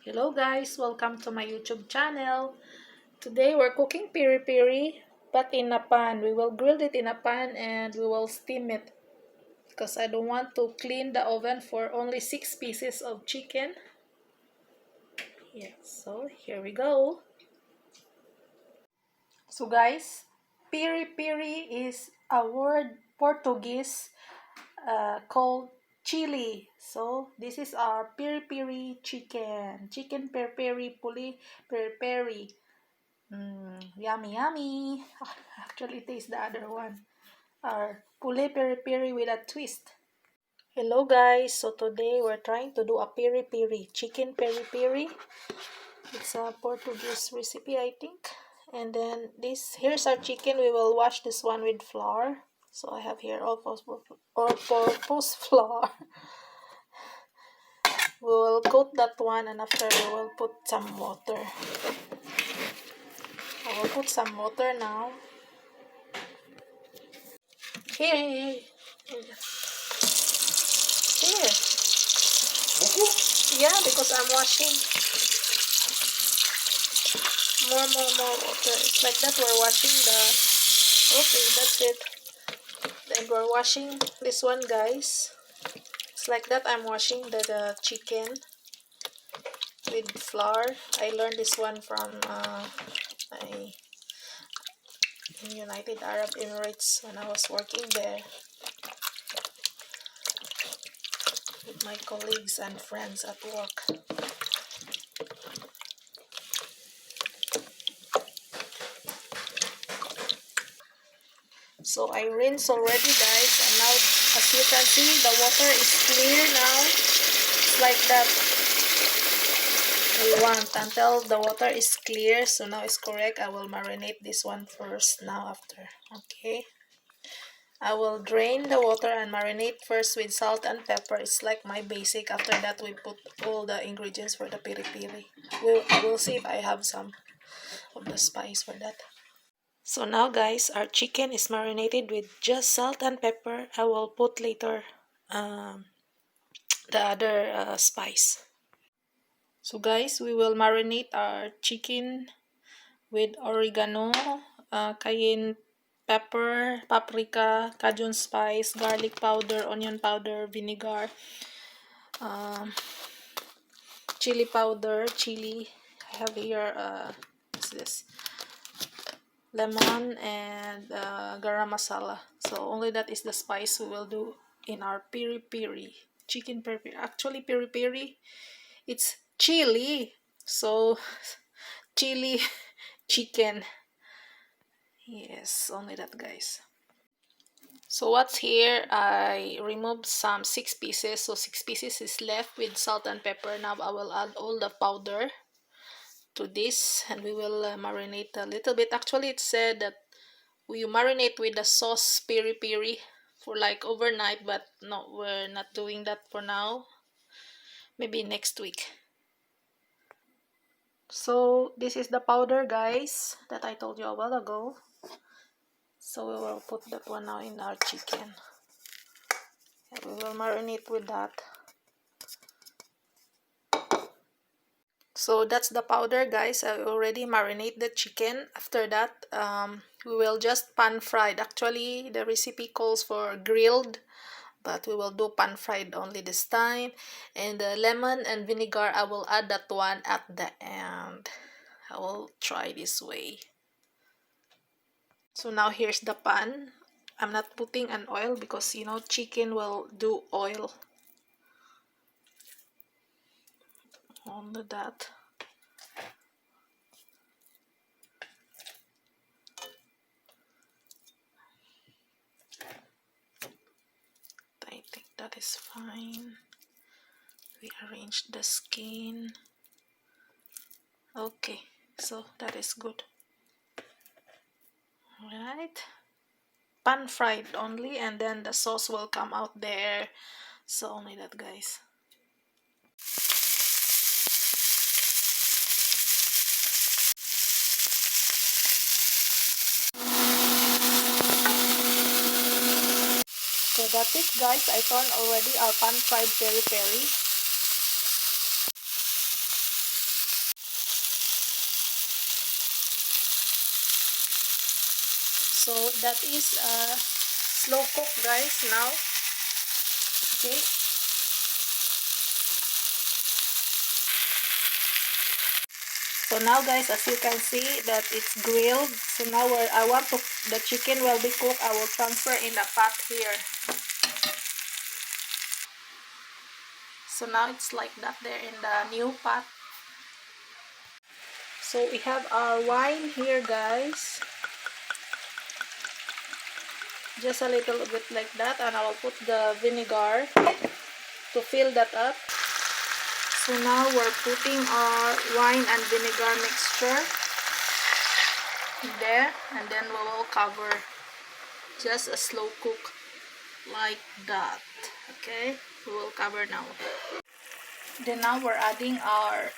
Hello guys, welcome to my YouTube channel. Today we're cooking piri-piri but in a pan. We will grill it in a pan and we will steam it because I don't want to clean the oven for only 6 pieces of chicken. Yeah, so here we go. So guys, piri-piri is a word Portuguese called chili. So this is our piri-piri chicken piri-piri, puli piri-piri. Yummy, yummy. Actually, taste the other one. Our poulet piri-piri with a twist. Hello guys, so today we're trying to do a piri-piri, chicken piri-piri. It's a Portuguese recipe, I think. And then here's our chicken. We will wash this one with flour. So I have here all-purpose flour. We will coat that one and after we will put some water. I will put some water now. Here. Yeah, because I'm washing. More water. It's like that we're washing the... Okay, that's it. Then we're washing this one, guys. It's like that I'm washing the chicken with flour. I learned this one from in United Arab Emirates when I was working there with my colleagues and friends at work. So I rinse already, guys, and now as you can see the water is clear now. It's like that. We want until the water is clear. So now it's correct. I will marinate this one first now after. Okay, I will drain the water and marinate first with salt and pepper. It's like my basic. After that we put all the ingredients for the piri-piri. We'll see if I have some of the spice for that. So now guys, our chicken is marinated with just salt and pepper. I will put later the other spice. So guys, we will marinate our chicken with oregano, cayenne pepper, paprika, Cajun spice, garlic powder, onion powder, vinegar, chili powder, chili. I have here, what's this? Lemon and garam masala. So only that is the spice we will do in our piri-piri, chicken piri-piri. Actually, piri-piri, it's chili. So chili chicken. Yes, only that, guys. So what's here, I removed some 6 pieces. So 6 pieces is left with salt and pepper. Now I will add all the powder to this and we will marinate a little bit. Actually, it said that we marinate with the sauce piri-piri for like overnight, but no, we're not doing that for now. Maybe next week. So this is the powder, guys, that I told you a while ago. So we will put that one now in our chicken. And we will marinate with that. So that's the powder, guys. I already marinate the chicken. After that, we will just pan fried. Actually, the recipe calls for grilled, but we will do pan fried only this time. And the lemon and vinegar, I will add that one at the end. I will try this way. So now here's the pan. I'm not putting an oil because you know chicken will do oil. Only that. I think that is fine. We arrange the skin. Okay, so that is good. Alright, pan fried only, and then the sauce will come out there. So only that, guys. So that's it, guys. I turned already our pan fried peri-peri. So that is slow cook, guys, now. Okay. So now, guys, as you can see that it's grilled. So now I want to, the chicken will be cooked. I will transfer in the pot here. So now it's like that there in the new pot. So we have our wine here, guys. Just a little bit like that, and I will put the vinegar to fill that up. So now we're putting our wine and vinegar mixture in there, and then we will cover. Just a slow cook like that. Okay, we will cover now. Then now we're adding our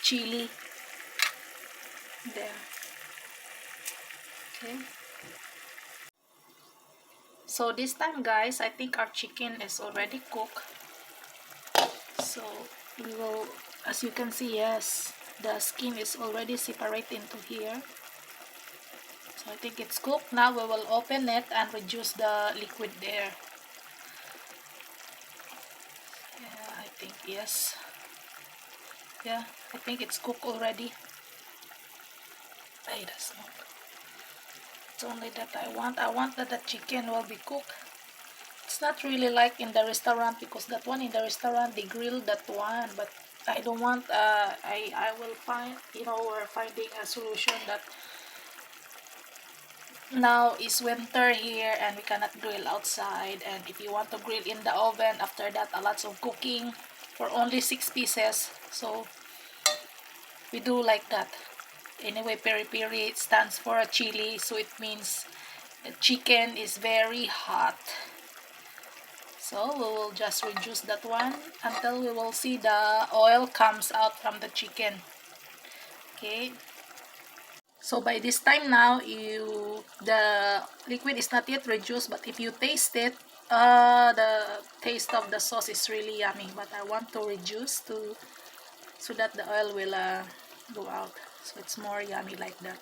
chili there. Okay. So this time, guys, I think our chicken is already cooked. So we will, as you can see, yes, the skin is already separated into here. So I think it's cooked. Now we will open it and reduce the liquid there. Yeah, I think yes. Yeah, I think it's cooked already. Hey, that's not. It's only that I want that the chicken will be cooked. It's not really like in the restaurant, because that one in the restaurant they grill that one, but I don't want. I will find, you know, we're finding a solution that now is winter here and we cannot grill outside, and if you want to grill in the oven, after that a lots of cooking for only 6 pieces. So we do like that. Anyway, piri-piri stands for a chili, so it means the chicken is very hot. So we will just reduce that one until we will see the oil comes out from the chicken. Okay. So by this time now, the liquid is not yet reduced, but if you taste it, the taste of the sauce is really yummy. But I want to reduce to so that the oil will go out, so it's more yummy like that.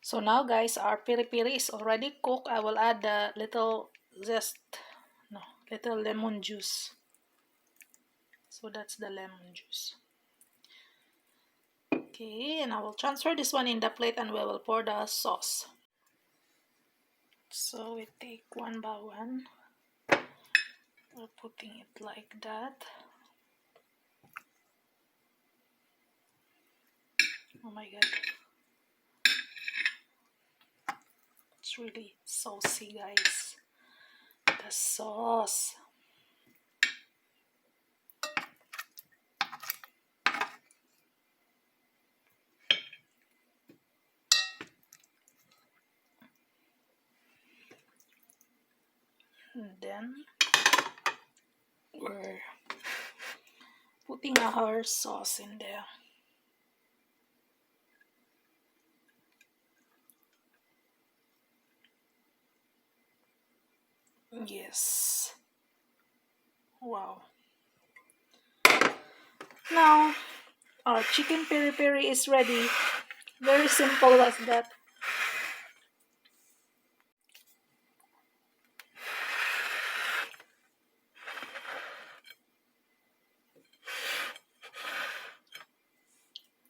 So now, guys, our piri-piri is already cooked. I will add the little little lemon juice. So that's the lemon juice. Okay, and I will transfer this one in the plate and we will pour the sauce. So we take one by one. We're putting it like that. Oh my god. It's really saucy, guys. The sauce. And then we're putting our sauce in there. Yes. Wow. Now our chicken piri-piri is ready. Very simple as that.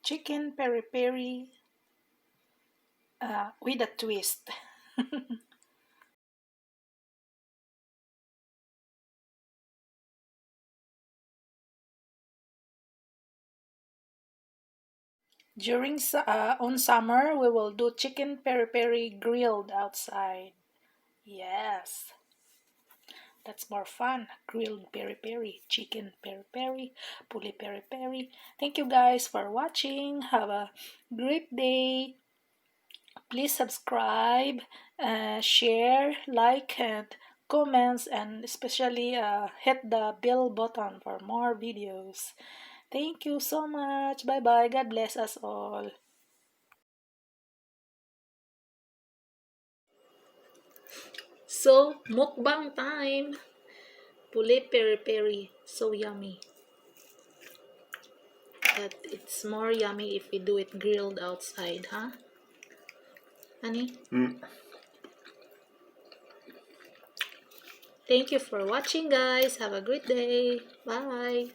Chicken piri-piri with a twist. During on summer, we will do chicken piri-piri grilled outside. Yes, that's more fun. Grilled piri-piri, chicken piri-piri, poulet piri-piri. Thank you guys for watching. Have a great day. Please subscribe, share, like, and comments, and especially hit the bell button for more videos. Thank you so much. Bye bye. God bless us all. So, mukbang time. Poulet peri-peri. So yummy. But it's more yummy if we do it grilled outside, huh? Honey? Thank you for watching, guys. Have a great day. Bye.